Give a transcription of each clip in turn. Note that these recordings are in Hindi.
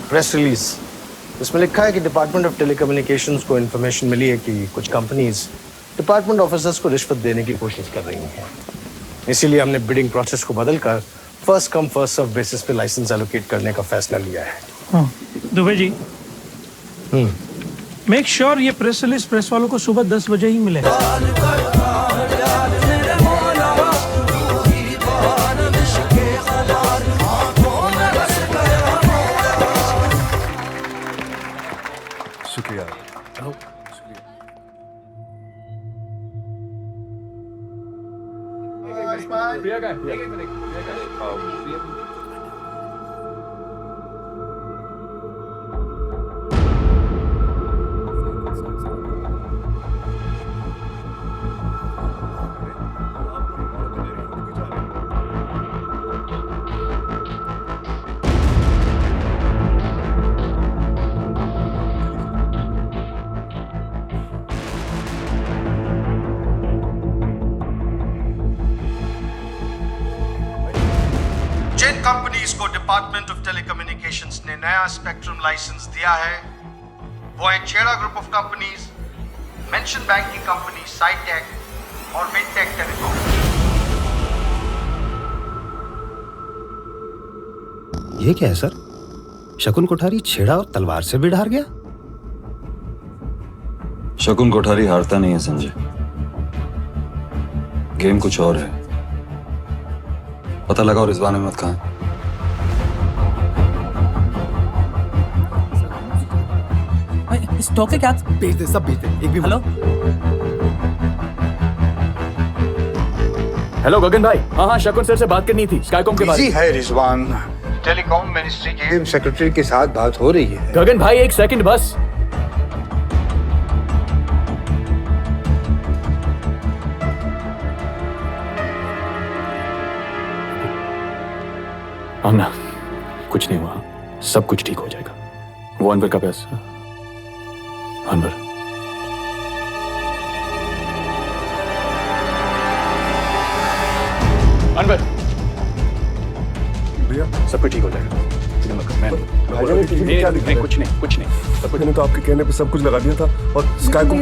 प्रेस रिलीज, इसमें लिखा है कि डिपार्टमेंट ऑफ टेलीकम्युनिकेशंस को इन्फॉर्मेशन मिली है कि कुछ कंपनीज डिपार्टमेंट ऑफिसर्स को रिश्वत देने की कोशिश कर रही हैं। इसीलिए हमने बिडिंग प्रोसेस को बदलकर first come first serve basis पे लाइसेंस एलोकेट करने का फैसला लिया है। दुबे जी, मेक श्योर ये प्रेस रिलीज प्रेस वालों को सुबह 10 बजे ही मिले। शुक्रिया। जिन कंपनीज को डिपार्टमेंट ऑफ टेलीकम्युनिकेशंस ने नया स्पेक्ट्रम लाइसेंस दिया है वो है Chheda group of companies, mention banking company Scitech और मिडटेक टेलीकॉम। ये क्या है सर? शकुन कोठारी छेड़ा और तलवार से भी हार गया? शकुन कोठारी हारता नहीं है संजय, गेम कुछ और है। पता लगाओ रिजवान अहमद कहाँ है। इस टॉपिक क्या भेज दे, सब भेज दे। एक भी हेलो हेलो गगन भाई, हाँ शकुन सर से बात करनी थी स्काईकॉम के बारे बिजी है रिजवान, टेलीकॉम मिनिस्ट्री के सेक्रेटरी के साथ बात हो रही है। गगन भाई एक सेकंड बस। ना कुछ नहीं हुआ, सब कुछ ठीक हो जाएगा। वो अनवर का पैसा, अनवर अनवर भैया, सब कुछ ठीक हो जाएगा। नहीं कुछ नहीं सब कुछ। मैंने तो आपके कहने पे सब कुछ लगा दिया था और स्काई को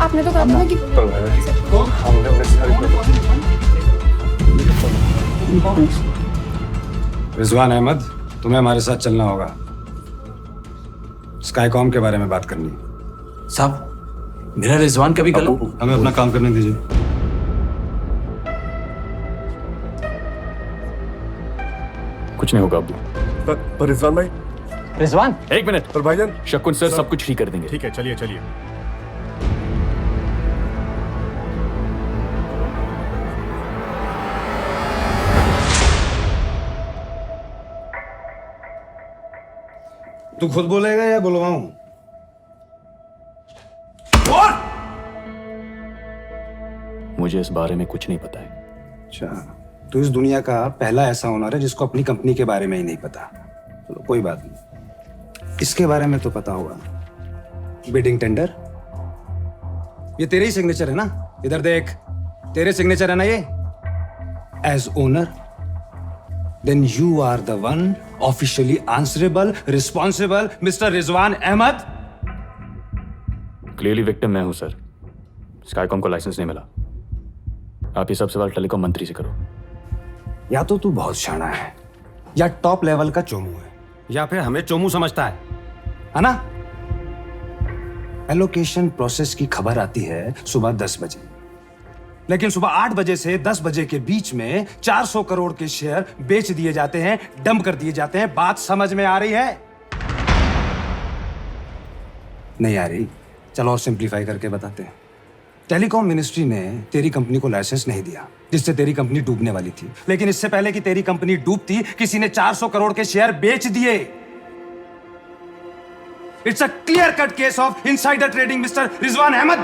आपने तो कहा था कि रिजवान अहमद, तुम्हें हमारे साथ चलना होगा। स्काईकॉम के बारे में बात करनी है। साहब, मेरा रिजवान कभी गलत। हमें अपना काम करने दीजिए। कुछ नहीं होगा अब्दू। पर रिजवान भाई, रिजवान एक मिनट। पर भाईजान, शकुन सर सब कुछ ठीक कर देंगे। ठीक है, चलिए चलिए। तू खुद बोलेगा या बुलवाऊं? मुझे इस बारे में कुछ नहीं पता है। अच्छा, तो इस दुनिया का पहला ऐसा ओनर है जिसको अपनी कंपनी के बारे में ही नहीं पता। चलो कोई बात नहीं, इसके बारे में तो पता होगा। बिडिंग टेंडर, ये तेरे ही सिग्नेचर है ना? इधर देख, तेरे सिग्नेचर है ना ये? As owner, then you are the one officially answerable, responsible, mister Rizwan Ahmed. Clearly victim मैं हूं सर। स्काईकॉम को लाइसेंस नहीं मिला। आप ये सब सवाल टेलीकॉम मंत्री से करो। या तो तू बहुत शाना है, या टॉप लेवल का चोमू है, या फिर हमें चोमू समझता है ना? एलोकेशन प्रोसेस की खबर आती है सुबह 10 बजे, लेकिन सुबह 8 बजे से 10 बजे के बीच में 400 करोड़ के शेयर बेच दिए जाते हैं, डंप कर दिए जाते हैं। बात समझ में आ रही है? नहीं आ रही? चलो और सिंप्लीफाई करके बताते हैं। टेलीकॉम मिनिस्ट्री ने तेरी कंपनी को लाइसेंस नहीं दिया, जिससे तेरी कंपनी डूबने वाली थी। लेकिन इससे पहले कि तेरी कंपनी डूबती, किसी ने 400 करोड़ के शेयर बेच दिए। It's a clear cut case of insider trading mister Rizwan Ahmed.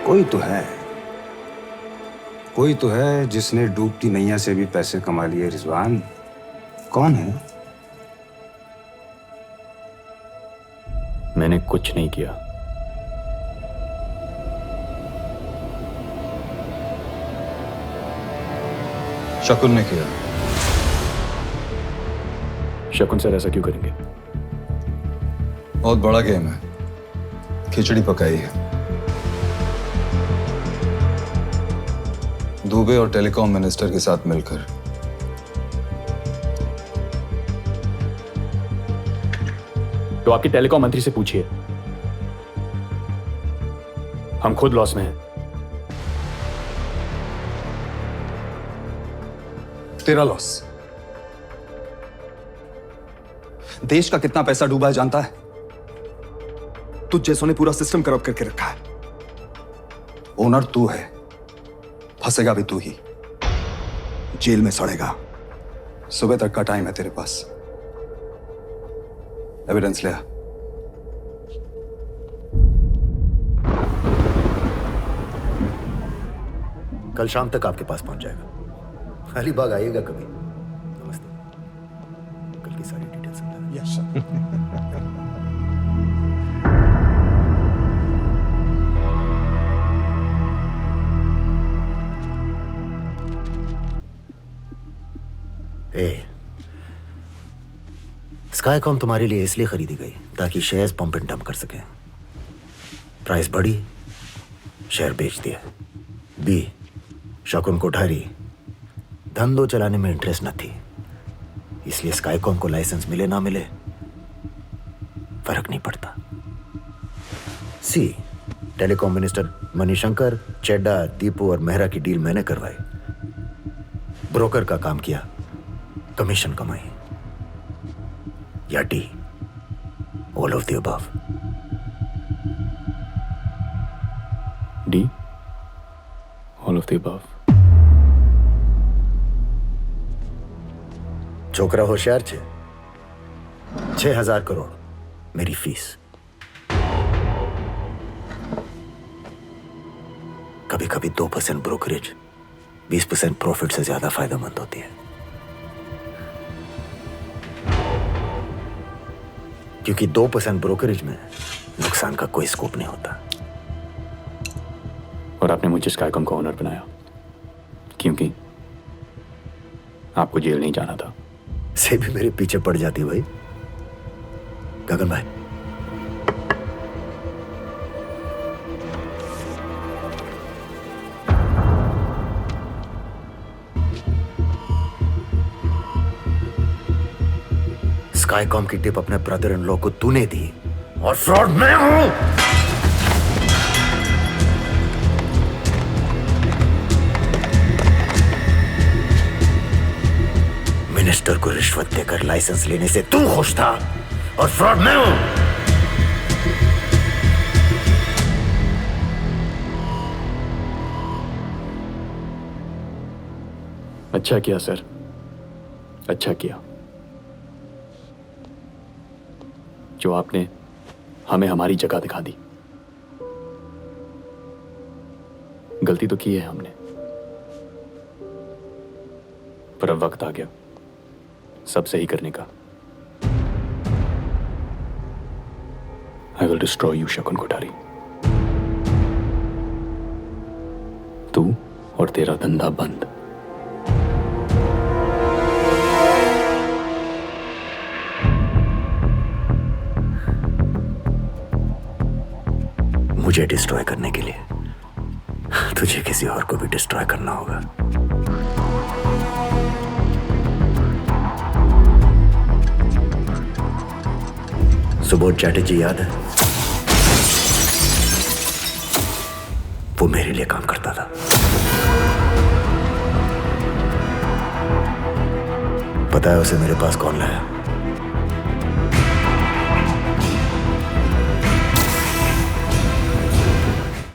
कोई तो है जिसने डूबती नैया से भी पैसे कमा लिए। रिजवान कौन है? मैंने कुछ नहीं किया। शकुन ने किया। शकुन सर ऐसा क्यों करेंगे? बहुत बड़ा गेम है, खिचड़ी पकाई है। दुबे और टेलीकॉम मिनिस्टर के साथ मिलकर। तो आपके टेलीकॉम मंत्री से पूछिए। हम खुद लॉस में हैं। तेरा लॉस। देश का कितना पैसा डूबा है जानता है? तुझ जैसों ने पूरा सिस्टम करप्ट करके रखा है। ओनर तू है, फंसेगा भी तू ही, जेल में सड़ेगा। सुबह तक का टाइम है तेरे पास। एविडेंस ले आ। कल शाम तक आपके पास पहुंच जाएगा। अलीबाग आइएगा कभी। नमस्ते। कल की सारी डिटेल्स समझा। Yes sir. स्काईकॉम तुम्हारे लिए इसलिए खरीदी गई ताकि शेयर्स पंप एंड डंप कर सके। प्राइस बढ़ी, शेयर बेच दिया। बी, शकुन कोठारी धंधो चलाने में इंटरेस्ट न थी, इसलिए स्काईकॉम को लाइसेंस मिले ना मिले फर्क नहीं पड़ता। सी, टेलीकॉम मिनिस्टर मणिशंकर, चेड्डा, दीपू और मेहरा की डील मैंने करवाई। ब्रोकर का काम किया, कमीशन कमाई। या D, all of the above. D, all of the above. छोकरा होशियार छे। 6,000 करोड़ मेरी फीस। कभी कभी 2% ब्रोकरेज 20% प्रॉफिट से ज्यादा फायदेमंद होती है, क्योंकि 2% ब्रोकरेज में नुकसान का कोई स्कोप नहीं होता। और आपने मुझे स्काईकॉम का ओनर बनाया क्योंकि आपको जेल नहीं जाना था। से भी मेरे पीछे पड़ जाती भाई। गगन भाई, स्काईकॉम की टिप अपने ब्रदर इन लॉ को तूने दी और फ्रॉड मैं हूं। मिनिस्टर को रिश्वत देकर लाइसेंस लेने से तू खुश था और फ्रॉड मैं हूं। अच्छा किया सर, अच्छा किया जो आपने हमें हमारी जगह दिखा दी। गलती तो की है हमने, पर अब वक्त आ गया सब सही करने का। आई विल डिस्ट्रॉय यू शकुन कोठारी। तू और तेरा धंधा बंद। मुझे डिस्ट्रॉय करने के लिए तुझे किसी और को भी डिस्ट्रॉय करना होगा। सुबोध चैटर्जी याद है? वो मेरे लिए काम करता था। पता है उसे मेरे पास कौन लाया?